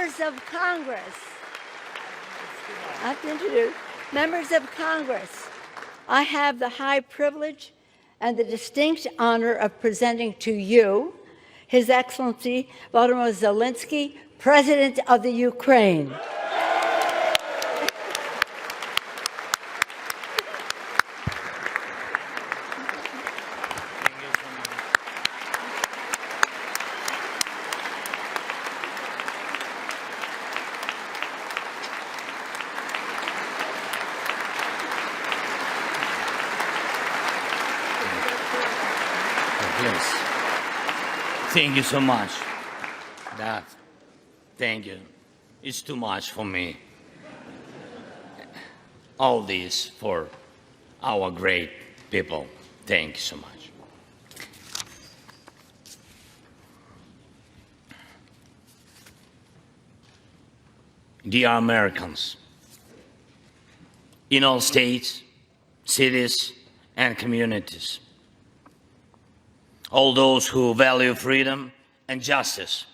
Members of Congress, I have to introduce members of Congress. I have the high privilege and the distinct honor of presenting to you His Excellency Volodymyr Zelenskyy, President of the Ukraine. Thank you so much. Thank you. It's too much for me. All this for our great people. Thank you so much. Dear Americans, in all states, cities, and communities, all those who value freedom and justice,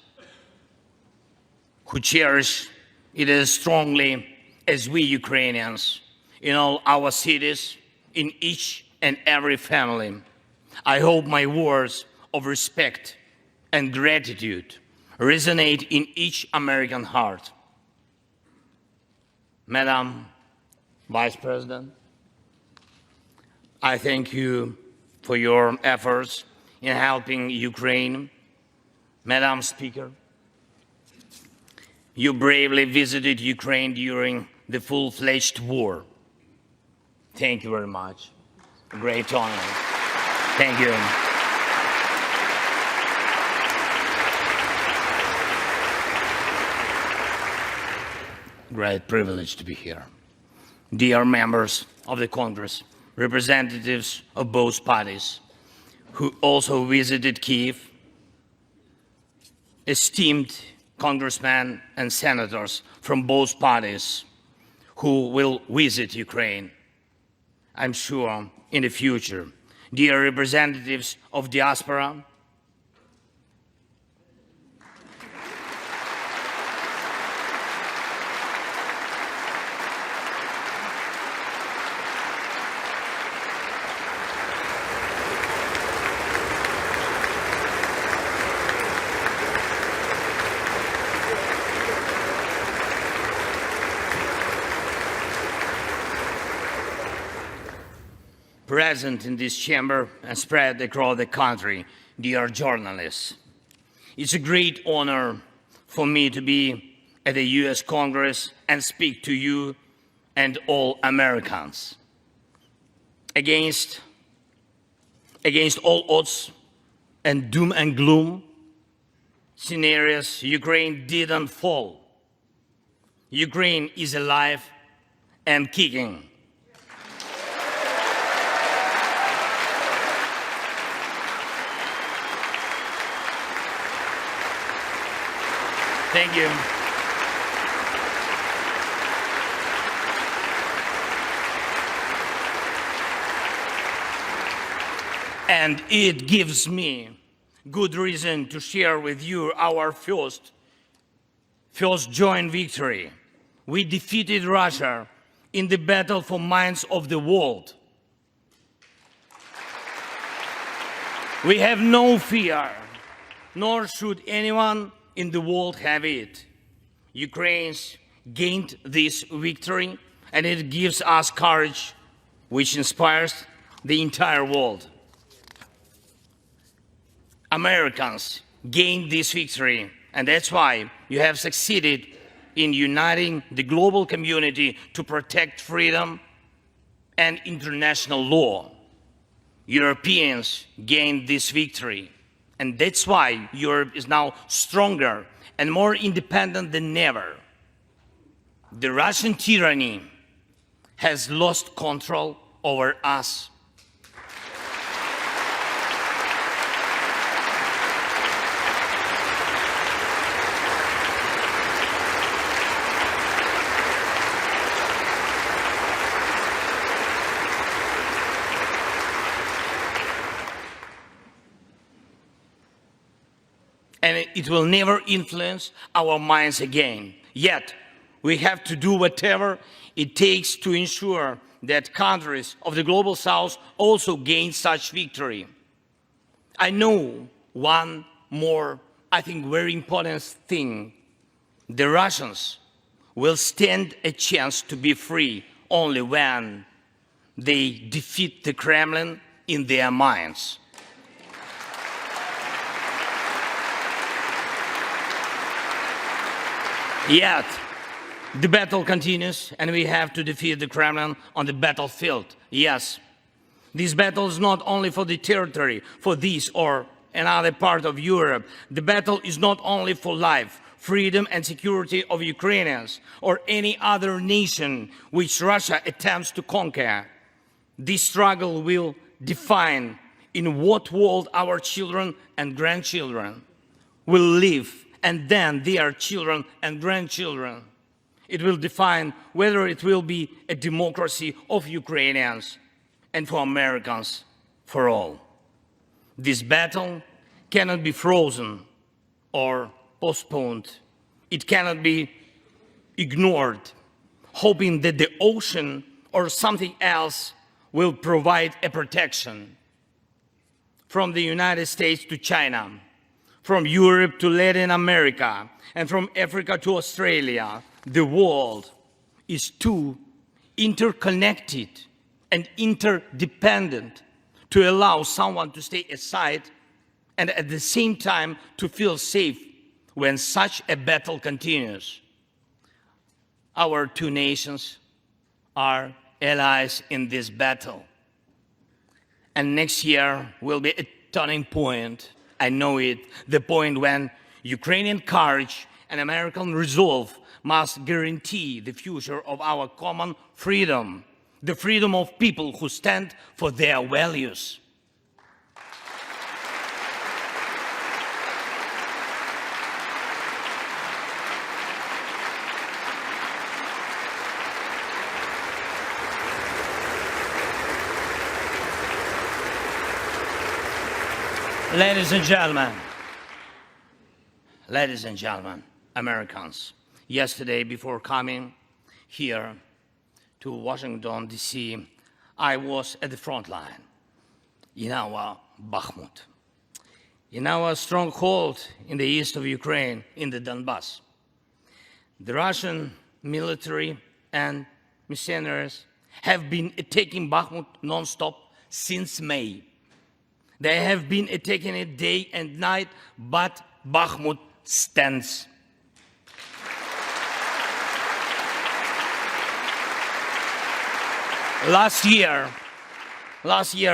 who cherish it as strongly as we Ukrainians, in all our cities, in each and every family, I hope my words of respect and gratitude resonate in each American heart. Madam Vice President, I thank you for your efforts in helping Ukraine. Madam Speaker, you bravely visited Ukraine during the full-fledged war. Thank you very much. Great honor. Thank you. Great privilege to be here. Dear members of the Congress, representatives of both parties, who also visited Kyiv, esteemed congressmen and senators from both parties who will visit Ukraine, I'm sure, in the future. Dear representatives of diaspora, present in this chamber and spread across the country, dear journalists. It's a great honor for me to be at the US Congress and speak to you and all Americans. Against all odds and doom and gloom scenarios, Ukraine didn't fall. Ukraine is alive and kicking. Thank you. And it gives me good reason to share with you our first joint victory. We defeated Russia in the battle for minds of the world. We have no fear, nor should anyone in the world have it. Ukraine's gained this victory, and it gives us courage, which inspires the entire world. Americans gained this victory, and that's why you have succeeded in uniting the global community to protect freedom and international law. Europeans gained this victory, and that's why Europe is now stronger and more independent than ever. The Russian tyranny has lost control over us. And it will never influence our minds again. Yet, we have to do whatever it takes to ensure that countries of the Global South also gain such victory. I know one more, I think, very important thing. The Russians will stand a chance to be free only when they defeat the Kremlin in their minds. Yet, the battle continues, and we have to defeat the Kremlin on the battlefield. Yes, this battle is not only for the territory, for this or another part of Europe. The battle is not only for life, freedom and security of Ukrainians or any other nation which Russia attempts to conquer. This struggle will define in what world our children and grandchildren will live, and then their children and grandchildren. It will define whether it will be a democracy of Ukrainians and for Americans for all. This battle cannot be frozen or postponed. It cannot be ignored, hoping that the ocean or something else will provide a protection. From the United States to China, from Europe to Latin America, and from Africa to Australia, the world is too interconnected and interdependent to allow someone to stay aside and at the same time to feel safe when such a battle continues. Our two nations are allies in this battle. And next year will be a turning point. I know it, the point when Ukrainian courage and American resolve must guarantee the future of our common freedom, the freedom of people who stand for their values. Ladies and gentlemen, Americans, yesterday before coming here to Washington, D.C., I was at the front line in our Bakhmut, in our stronghold in the east of Ukraine, in the Donbass. The Russian military and mercenaries have been attacking Bakhmut non-stop since May. They have been attacking it day and night, but Bakhmut stands. Last year,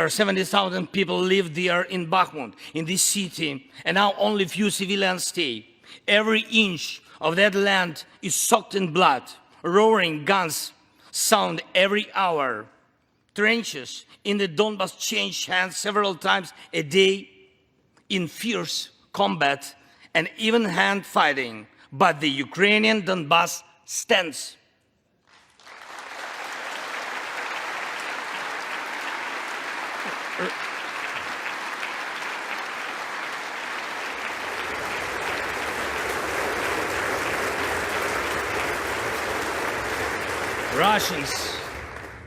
70,000 people lived there in Bakhmut, in this city, and now only few civilians stay. Every inch of that land is soaked in blood. Roaring guns sound every hour. Trenches in the Donbass change hands several times a day in fierce combat and even hand fighting, but the Ukrainian Donbass stands.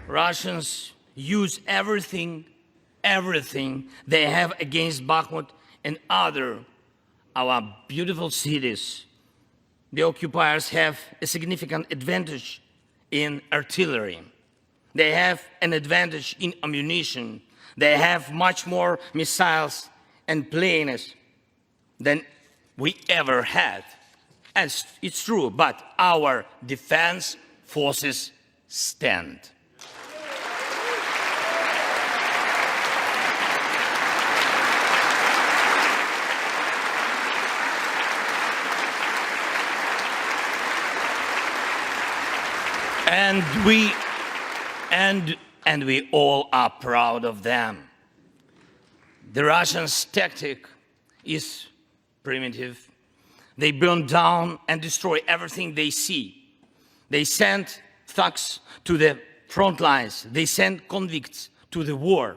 Russians use everything they have against Bakhmut and our beautiful cities. The occupiers have a significant advantage in artillery. They have an advantage in ammunition. They have much more missiles and planes than we ever had. And it's true, but our defense forces stand. And we all are proud of them. The Russians' tactic is primitive. They burn down and destroy everything they see. They send thugs to the front lines. They send convicts to the war.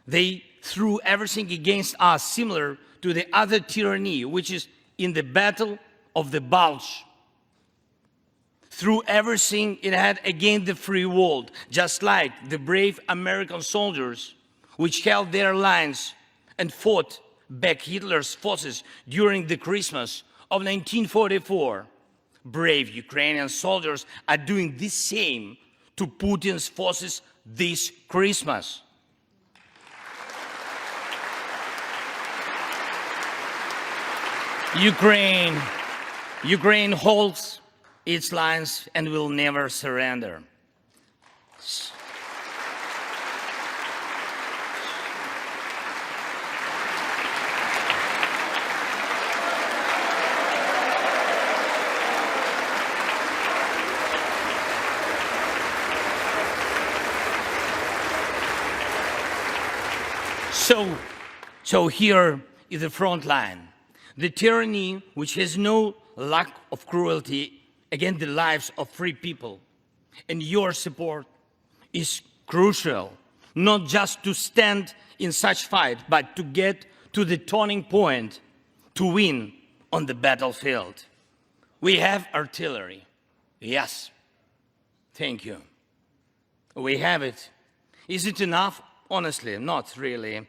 They threw everything against us, similar to the other tyranny, which is in the Battle of the Bulge. Threw everything it had against the free world, just like the brave American soldiers, which held their lines and fought back Hitler's forces during the Christmas of 1944. Brave Ukrainian soldiers are doing the same to Putin's forces this Christmas. Ukraine holds its lines and will never surrender. So here is the front line. The tyranny which has no lack of cruelty against the lives of free people. And your support is crucial, not just to stand in such fight, but to get to the turning point to win on the battlefield. We have artillery. Yes. Thank you. We have it. Is it enough? Honestly, not really.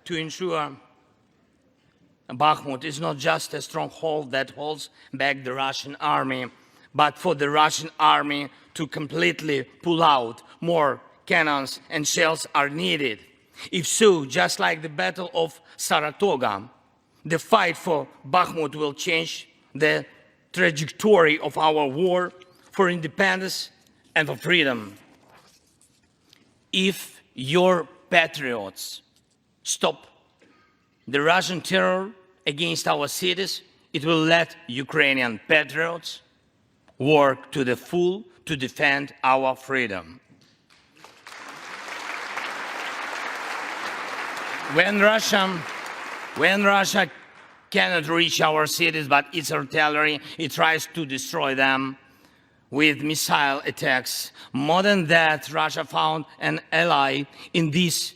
To ensure Bakhmut is not just a stronghold that holds back the Russian army, but for the Russian army to completely pull out, more cannons and shells are needed. If so, just like the Battle of Saratoga, the fight for Bakhmut will change the trajectory of our war for independence and for freedom. If your patriots stop the Russian terror against our cities, it will let Ukrainian patriots work to the full to defend our freedom. When Russia cannot reach our cities, but its artillery, it tries to destroy them with missile attacks. More than that, Russia found an ally in this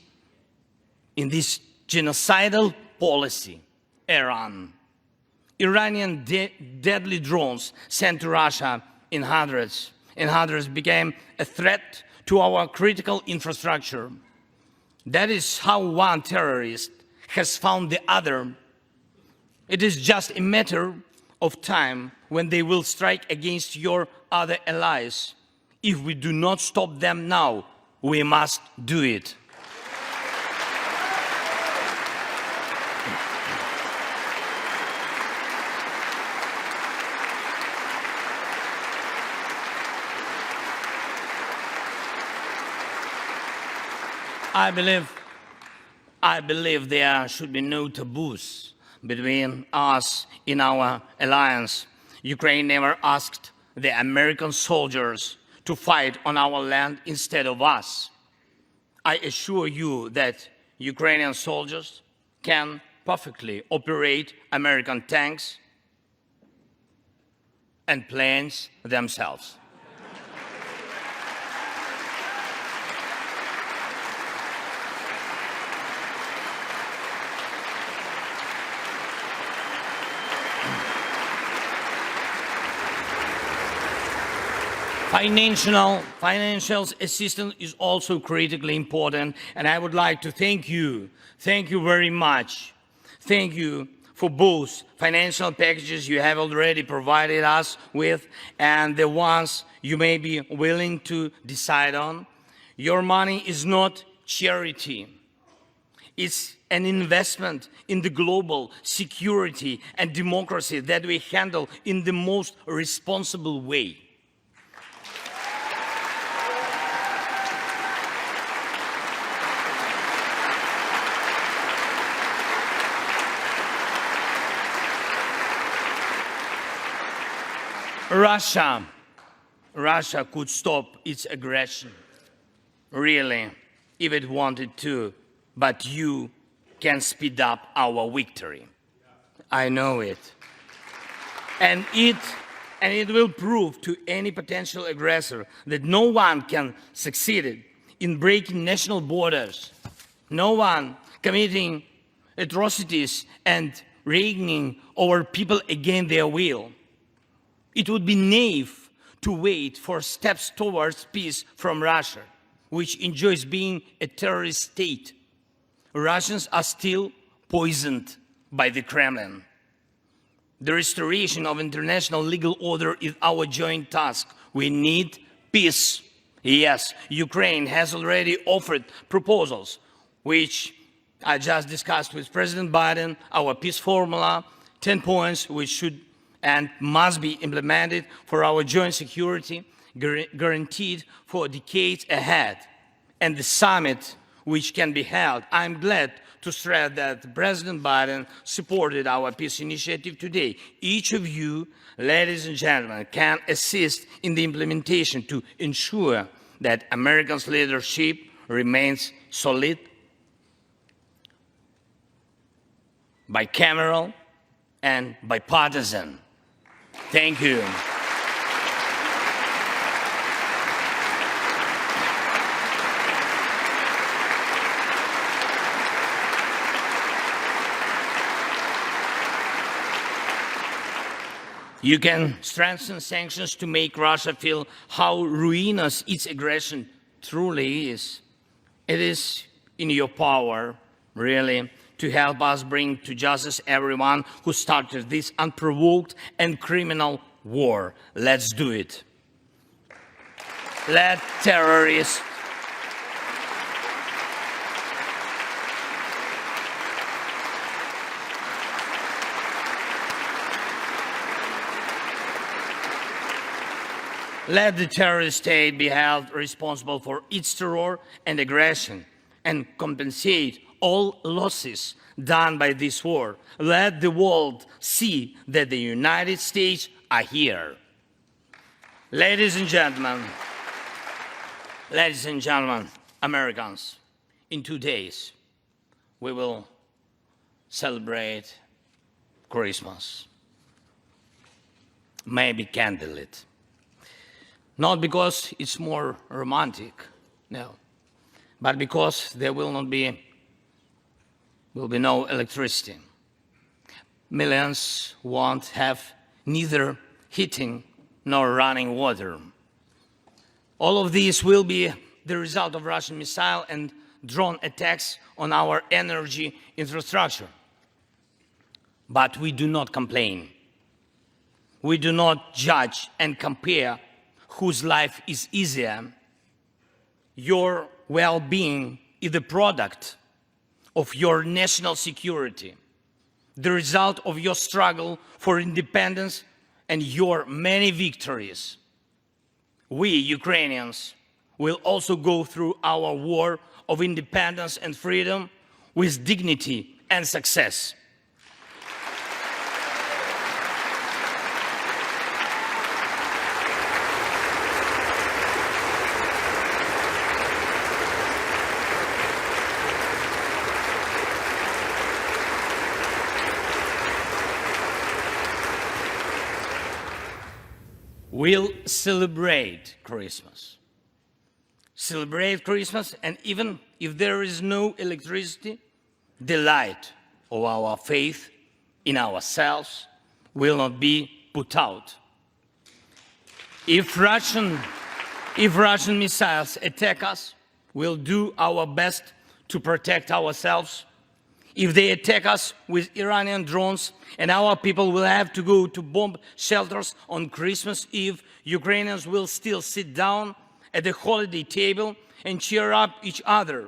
genocidal policy, Iran. Iranian deadly drones sent to Russia in hundreds became a threat to our critical infrastructure. That is how one terrorist has found the other. It is just a matter of time when they will strike against your other allies. If we do not stop them now, we must do it. I believe there should be no taboos between us in our alliance. Ukraine never asked the American soldiers to fight on our land instead of us. I assure you that Ukrainian soldiers can perfectly operate American tanks and planes themselves. Financial assistance is also critically important, and I would like to thank you very much. Thank you for both financial packages you have already provided us with and the ones you may be willing to decide on. Your money is not charity. It's an investment in the global security and democracy that we handle in the most responsible way. Russia could stop its aggression, really, if it wanted to, but you can speed up our victory. I know it. And it will prove to any potential aggressor that no one can succeed in breaking national borders, no one committing atrocities and reigning over people against their will. It would be naive to wait for steps towards peace from Russia, which enjoys being a terrorist state. Russians are still poisoned by the Kremlin. The restoration of international legal order is our joint task. We need peace. Yes, Ukraine has already offered proposals, which I just discussed with President Biden, our peace formula, 10 points which should and must be implemented for our joint security, guaranteed for decades ahead. And the summit which can be held, I'm glad to stress that President Biden supported our peace initiative today. Each of you, ladies and gentlemen, can assist in the implementation to ensure that America's leadership remains solid, bicameral, and bipartisan. Thank you. You can strengthen sanctions to make Russia feel how ruinous its aggression truly is. It is in your power, really, to help us bring to justice everyone who started this unprovoked and criminal war. Let's do it. Let terrorists let the terrorist state be held responsible for its terror and aggression and compensate all losses done by this war. Let the world see that the United States are here. Ladies and gentlemen, Americans, in 2 days, we will celebrate Christmas, maybe candlelit. Not because it's more romantic, no, but because there will be no electricity. Millions won't have neither heating nor running water. All of these will be the result of Russian missile and drone attacks on our energy infrastructure. But we do not complain. We do not judge and compare whose life is easier. Your well-being is the product of your national security, the result of your struggle for independence and your many victories. We, Ukrainians, will also go through our war of independence and freedom with dignity and success. We'll celebrate Christmas. Celebrate Christmas, and even if there is no electricity, the light of our faith in ourselves will not be put out. If Russian missiles attack us, we'll do our best to protect ourselves. If they attack us with Iranian drones and our people will have to go to bomb shelters on Christmas Eve, Ukrainians will still sit down at the holiday table and cheer up each other.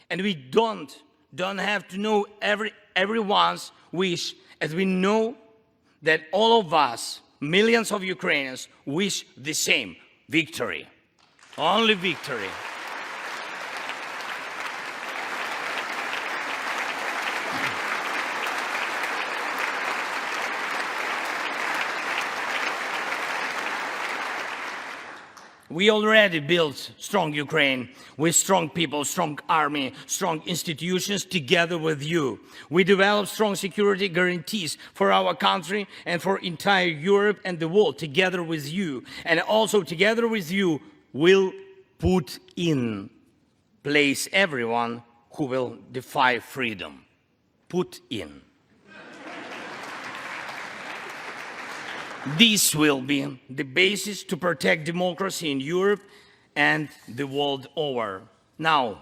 And we don't have to know everyone's wish, as we know that all of us, millions of Ukrainians, wish the same: victory. Only victory. We already built strong Ukraine with strong people, strong army, strong institutions together with you. We developed strong security guarantees for our country and for entire Europe and the world together with you. And also together with you, we'll put in place everyone who will defy freedom. Put in. This will be the basis to protect democracy in Europe and the world over. Now,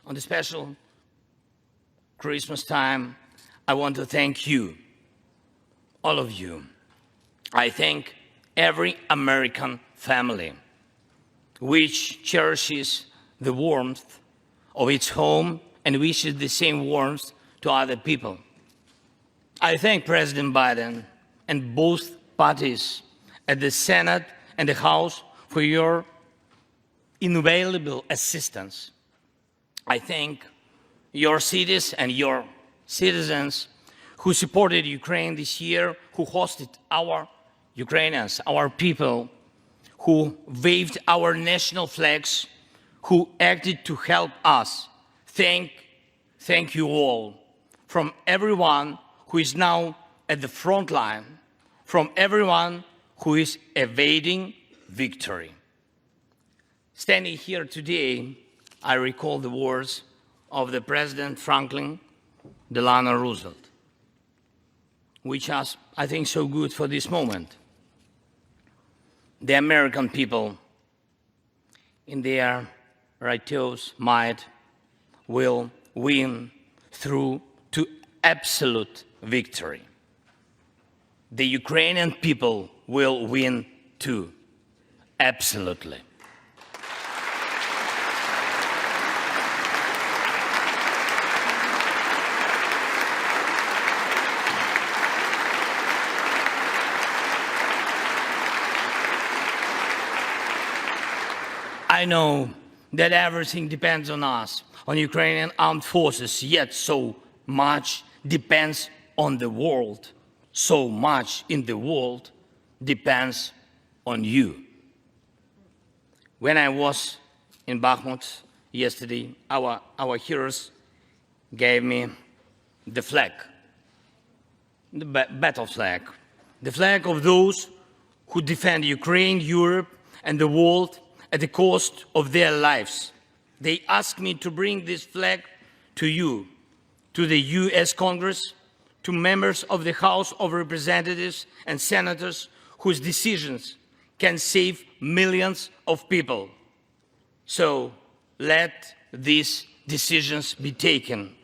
on the special Christmas time, I want to thank you, all of you. I thank every American family which cherishes the warmth of its home and wishes the same warmth to other people. I thank President Biden and both parties at the Senate and the House for your invaluable assistance. I thank your cities and your citizens who supported Ukraine this year, who hosted our Ukrainians, our people, who waved our national flags, who acted to help us. Thank you all, from everyone who is now at the front line, from everyone who is evading victory. Standing here today, I recall the words of the President Franklin Delano Roosevelt, which are, I think, so good for this moment. The American people, in their righteous might, will win through to absolute victory. The Ukrainian people will win too, absolutely. I know that everything depends on us, on Ukrainian armed forces, yet so much depends on the world. So much in the world depends on you. When I was in Bakhmut yesterday, our heroes gave me the flag, the battle flag, the flag of those who defend Ukraine, Europe, and the world at the cost of their lives. They asked me to bring this flag to you, to the US Congress, to members of the House of Representatives and senators whose decisions can save millions of people. So let these decisions be taken.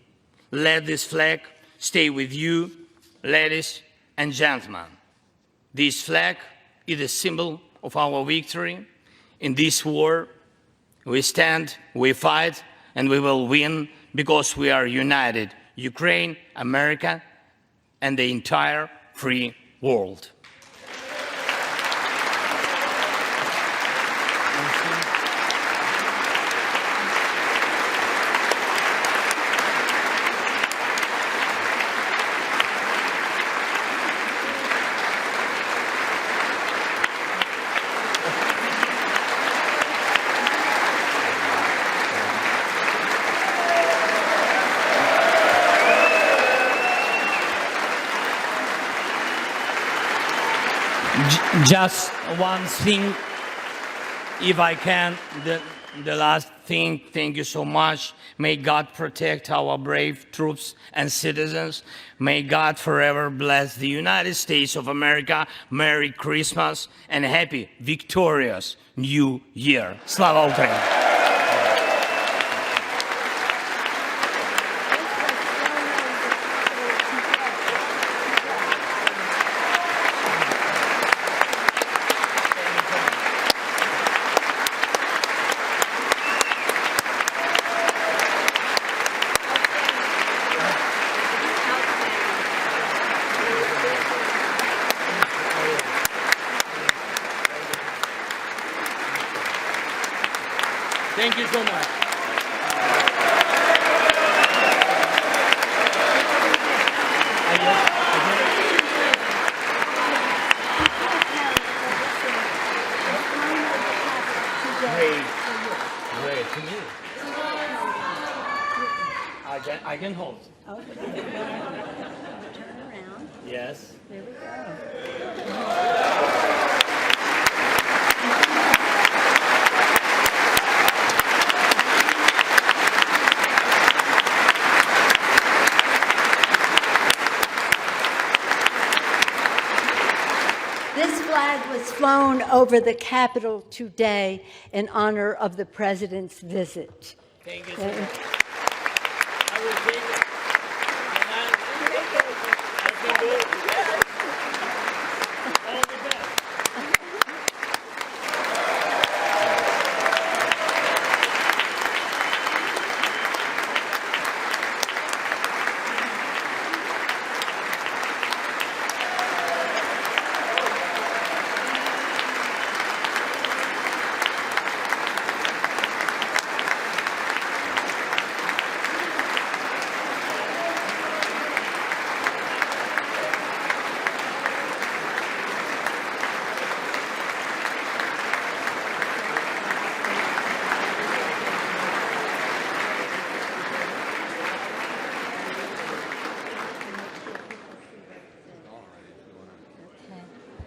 Let this flag stay with you, ladies and gentlemen. This flag is a symbol of our victory. In this war, we stand, we fight, and we will win because we are united, Ukraine, America, and the entire free world. Just one thing, if I can, the last thing, thank you so much. May God protect our brave troops and citizens. May God forever bless the United States of America. Merry Christmas and happy, victorious New Year. Slava Ukraini! Thank you so much. Great. To me. I can hold. Okay. Turn around. Yes. There we go. flown over the Capitol today in honor of the President's visit. Thank you so much. I will take it. I can go. All the best.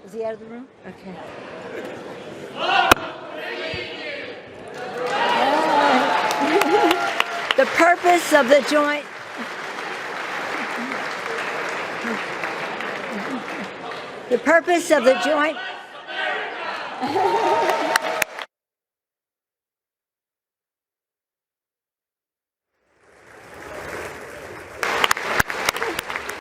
Is he out of the room? Okay. The purpose of the joint The purpose of the joint